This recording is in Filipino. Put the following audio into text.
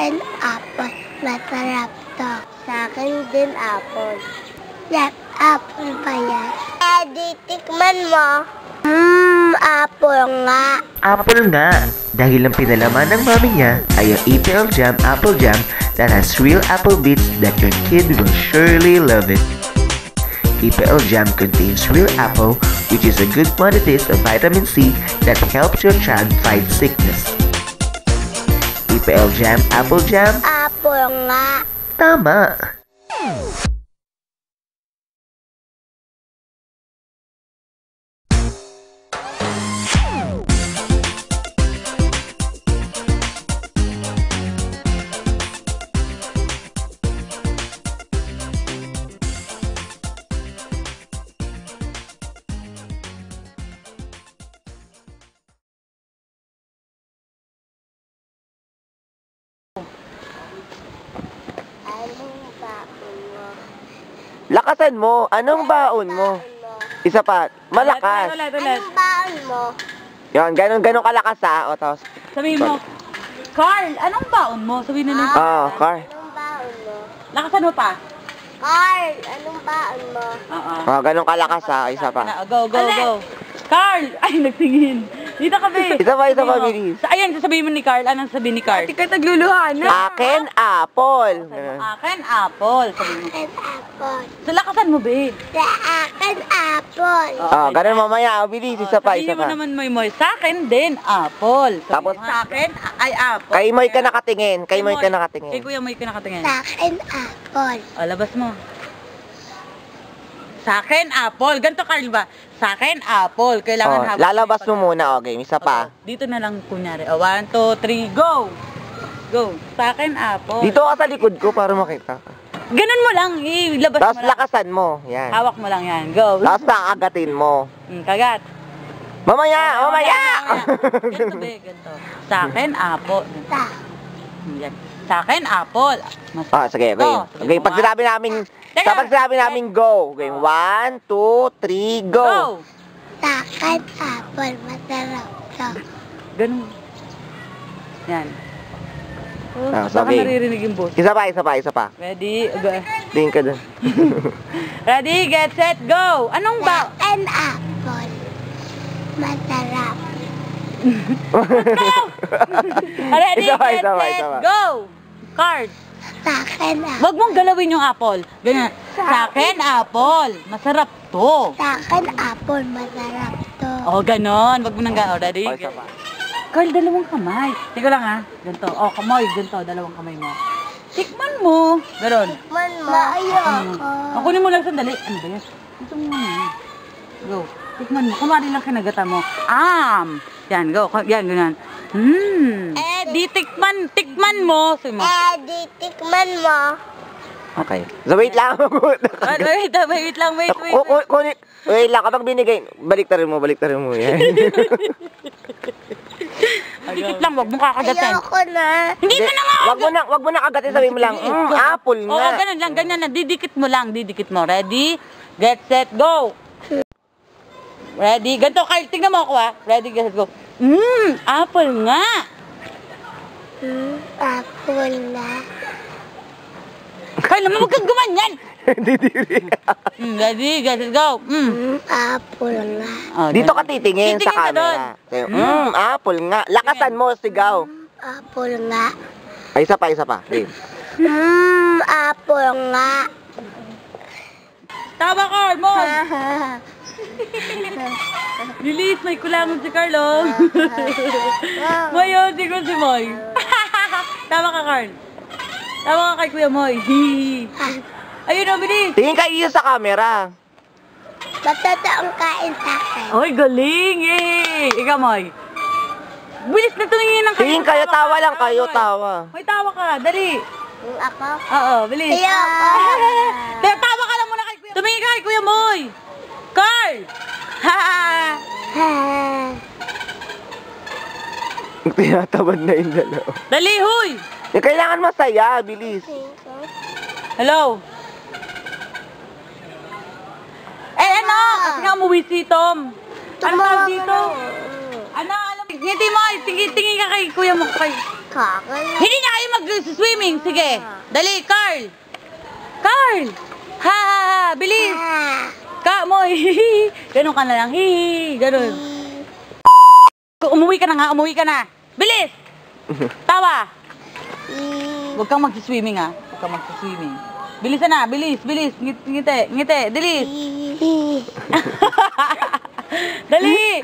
akin, apple. Masarap to. Sa akin din, apple. Yan, apple pa yan. Di tikman mo. Apple nga. Apple nga, dahil ang pinalaman ng mami niya ay ang EPL Jam Apple Jam that has real apple bits that your kid will surely love it. EPL Jam contains real apple, which is a good quantities of vitamin C that helps your child fight sickness. EPL Jam Apple Jam? Apple nga. Tama! Anong baon mo? Lakasan mo! Anong baon mo? Isa pa, malakas. Anong baon mo? Yan, ganun kalakas ha. O, tapos, Sabihin mo, Carl, anong baon mo? Sabihin na Car. Anong baon mo? Lakasan mo pa. Carl, anong baon mo? Oo. Ganun kalakas ha. Isa pa. Go. Carl! Ay, nagtingin. Dito ka, be. Isa pa, Sabihin mo. bilis. Ayan, sasabihin mo ni Carl. Anong sabihin ni Carl? Ati ka nagluluhan. Akin, apple. Akin, apple. Sabihin mo. Akin, apple. So, lakasan mo, be. Sa akin, apple. Ganun mamaya. Bilis. Isa pa, isa Sabihin mo pa. naman, Moy. Sa akin din, apple. Sabihin Tapos, mo, sa akin, ay apple. Kay Moy ka nakatingin. Kay Moy ka Kay nakatingin. Kuya Moy ka nakatingin. Sa akin, apple. O, labas mo. Sa akin, apple. Ganito, Carl ba? Sa akin, apple. Kailangan hawak. Lalabas mo muna. Okay, isa pa. Dito na lang, kunyari. O, 1, 2, 3, go! Go. Sa akin, apple. Dito ka sa likod ko para makita ka. Ganun mo lang. Ilabas Tapos mo lang. lakasan mo. Yan. Hawak mo lang yan. Go. Tapos nakagatin mo. Kagat. Mamaya! Ganito, be. Ganito. Sa akin, apple. Sa. Yan. Sa akin, apple. Sige. Okay. Okay, pag sinabi namin, kapag sinabi namin go. Okay, 1, 2, 3, go. Go. Sa akin, apple. Masarap to. Ganun. Yan. Baka Baka naririnig yung boss. Isa pa. Ready? Go. Tingin ka dun. Ready, get, set, go! Anong Sa ba? akin, apple. Masarap. Ready, Isa pa, get, isa pa, set, isa pa. go! Card. Sa akin, apple. Wag mong galawin yung apple. Ganyan. Sa akin, apple. Masarap to. Sa akin, apple. Masarap to. Oh, ganon. Wag mo nang gano'n. Ready? O, isa pa. Carl, dalawang kamay. Tingko lang ha. Ganito. Oh, kamay. Ganito. Dalawang kamay mo. Tikman mo. Ganon. Man mo. Ayoko. Kunin mo lang sandali. Ano ba yan? Ito mo na. Go. Tikman mo. Kumari lang kinagatan mo. Yan, go. Yan, ganyan. Tikman mo. Sabi mo. Di tikman mo. Okay. So, wait lang. Wait lang. Wait. Wait lang. Kapag binigay, baliktarin mo. Yan. Dikit lang. Wag mong kakagatin. Ayoko na. Hindi ka na nga. Wag mo na kagatin. Sabihin mo lang, apple Oo, nga. ganun lang. Ganyan na. Didikit mo lang. Ready? Get, set, go. Ready? Ganito, Kyle. Tingnan mo ako ha. Ready, get, set, go. Apple nga. Apple na. Kyle, naman huwag kang gumanyan. Hindi rin. Ready, get, set, go. Apple nga. Oh, Dito ka titingin sa Titingin ka doon. camera. Apple nga. Lakasan mo, sigaw. Apple nga. Ay, isa pa. Game. Apple nga. Tama, Carl. Mo. Lilis, may kulangon si Carlo. Moy, siguro si Moy. Tama ka, Carl. Tama ka kay Kuya Moy. Ayun, bilis. Tingin ka iyo sa camera. Matataong kain sa akin. Ay, galing eh. Ikaw, Moy. Bilis na tumingin ng Tingin kayo, tawa lang kayo, tawa. May tawa ka, dali. Ako? Oo, bilis. Ayoko. Tawa ka lang muna kay Kuya. Tumingin ka kay Kuya Moy. Carl! Tinatabad na yung dalawa. Dali, huy! Kailangan masaya, bilis. Hello? Ano? Kasi nga umuwi si Tom. Ano tawag dito? Ano? Alam, ngiti mo, tingin ka kay kuya mo. Kakan. Hindi na kayo mag-swimming. Sige. Dali, Carl. Carl. Ha, ha, ha. Bilis. Ka mo. Ganun ka na lang. Hihi. Ganun. Umuwi ka na nga. Umuwi ka na. Bilis. Tawa. Huwag kang mag-swimming ha. Huwag kang mag-swimming. Bilisan na. Bilis. Bilis. Ngiti. Ngiti. Bilis. Dali.